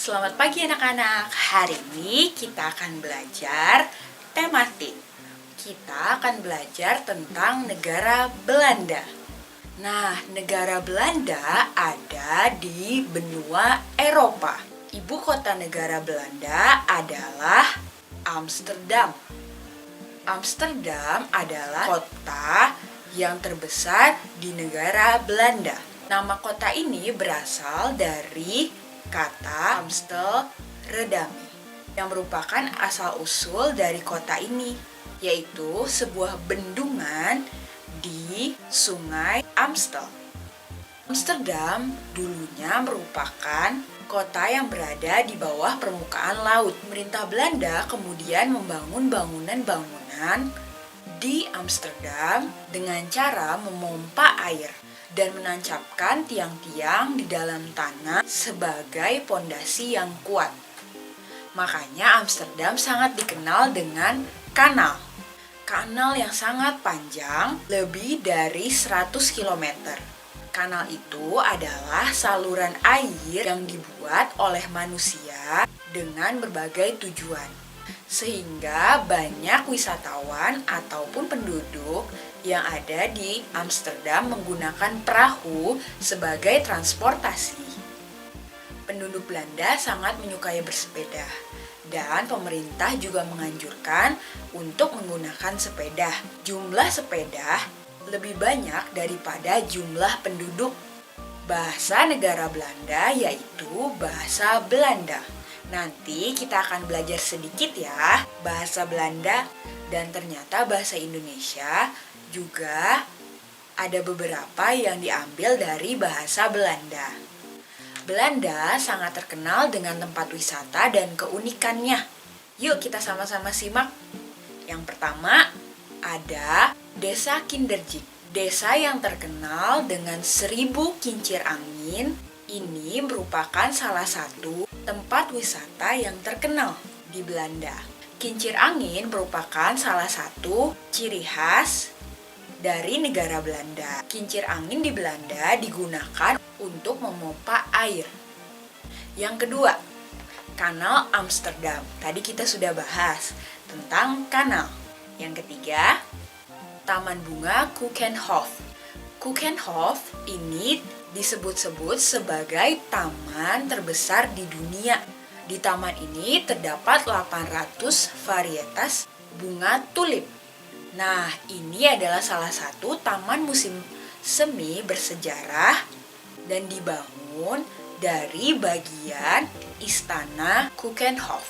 Selamat pagi anak-anak. Hari ini kita akan belajar tematik. Kita akan belajar tentang negara Belanda. Nah, negara Belanda ada di benua Eropa. Ibu kota negara Belanda adalah Amsterdam. Amsterdam adalah kota yang terbesar di negara Belanda. Nama kota ini berasal dari kata Amstelredam yang merupakan asal-usul dari kota ini, yaitu sebuah bendungan di Sungai Amstel. Amsterdam dulunya merupakan kota yang berada di bawah permukaan laut. Pemerintah Belanda kemudian membangun bangunan-bangunan di Amsterdam dengan cara memompa air dan menancapkan tiang-tiang di dalam tanah sebagai pondasi yang kuat. Makanya Amsterdam sangat dikenal dengan kanal. Kanal yang sangat panjang, lebih dari 100 km. Kanal itu adalah saluran air yang dibuat oleh manusia dengan berbagai tujuan. Sehingga banyak wisatawan ataupun penduduk yang ada di Amsterdam menggunakan perahu sebagai transportasi. Penduduk Belanda sangat menyukai bersepeda dan pemerintah juga menganjurkan untuk menggunakan sepeda. Jumlah sepeda lebih banyak daripada jumlah penduduk. Bahasa negara Belanda yaitu bahasa Belanda. Nanti kita akan belajar sedikit ya bahasa Belanda, dan ternyata bahasa Indonesia juga ada beberapa yang diambil dari bahasa Belanda. Belanda sangat terkenal dengan tempat wisata dan keunikannya. Yuk kita sama-sama simak. Yang pertama ada Desa Kinderjik. Desa yang terkenal dengan 1000 kincir angin. Ini merupakan salah satu tempat wisata yang terkenal di Belanda. Kincir angin merupakan salah satu ciri khas dari negara Belanda. Kincir angin di Belanda digunakan untuk memompa air. Yang kedua, Kanal Amsterdam. Tadi kita sudah bahas tentang kanal. Yang ketiga, Taman Bunga Keukenhof. Keukenhof ini disebut-sebut sebagai taman terbesar di dunia. Di taman ini terdapat 800 varietas bunga tulip. Nah, ini adalah salah satu taman musim semi bersejarah dan dibangun dari bagian istana Keukenhof.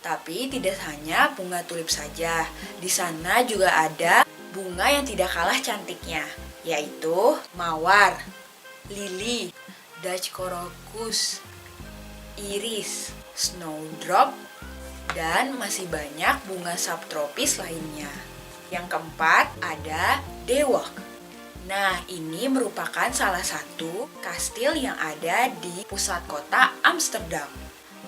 Tapi tidak hanya bunga tulip saja, di sana juga ada bunga yang tidak kalah cantiknya, yaitu mawar, lili, Dutch crocus, iris, snowdrop, dan masih banyak bunga subtropis lainnya. Yang keempat ada De Walk. Nah, ini merupakan salah satu kastil yang ada di pusat kota Amsterdam.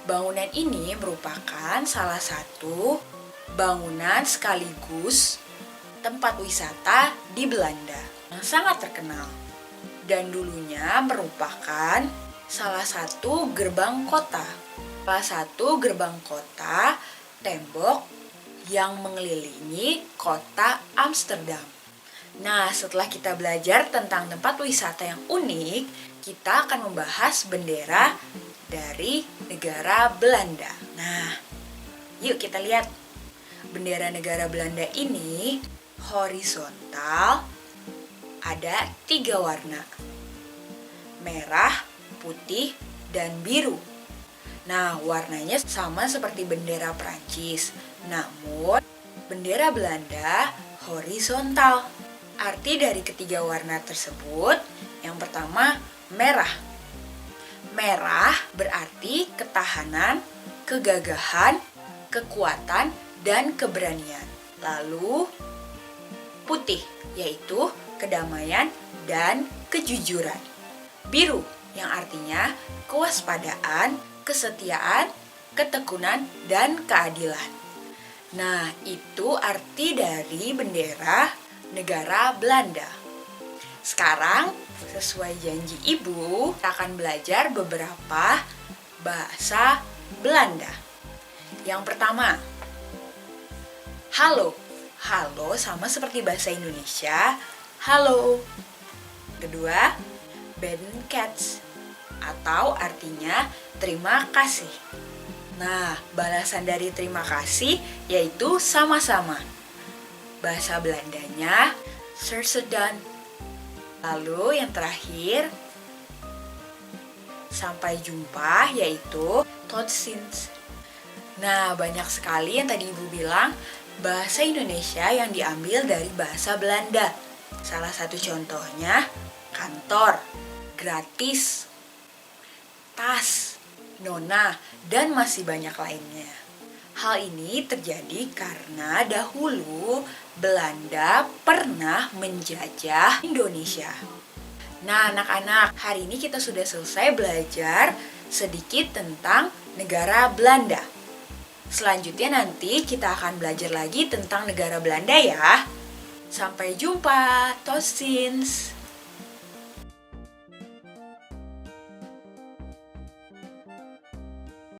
Bangunan ini merupakan salah satu bangunan sekaligus tempat wisata di Belanda yang sangat terkenal. Dan dulunya merupakan salah satu gerbang kota. Salah satu gerbang kota tembok yang mengelilingi kota Amsterdam. Nah, setelah kita belajar tentang tempat wisata yang unik, kita akan membahas bendera dari negara Belanda. Nah, yuk kita lihat. Bendera negara Belanda ini horizontal, ada 3 warna, merah, putih, dan biru. Nah, warnanya sama seperti bendera Prancis, namun bendera Belanda horizontal. Arti dari ketiga warna tersebut, yang pertama merah. Merah berarti ketahanan, kegagahan, kekuatan, dan keberanian. Lalu putih yaitu kedamaian dan kejujuran. Biru yang artinya kewaspadaan, kesetiaan, ketekunan, dan keadilan. Nah, itu arti dari bendera negara Belanda. Sekarang, sesuai janji ibu, kita akan belajar beberapa bahasa Belanda. Yang pertama, halo. Halo sama seperti bahasa Indonesia, halo. Kedua, bedankt atau artinya terima kasih. Nah, balasan dari terima kasih yaitu sama-sama. Bahasa Belandanya sersedan. Lalu yang terakhir, sampai jumpa yaitu tot ziens. Nah, banyak sekali yang tadi Ibu bilang bahasa Indonesia yang diambil dari bahasa Belanda. Salah satu contohnya kantor, gratis, tas, nona, dan masih banyak lainnya. Hal ini terjadi karena dahulu Belanda pernah menjajah Indonesia. Nah, anak-anak, hari ini kita sudah selesai belajar sedikit tentang negara Belanda. Selanjutnya nanti kita akan belajar lagi tentang negara Belanda ya. Sampai jumpa, tot ziens.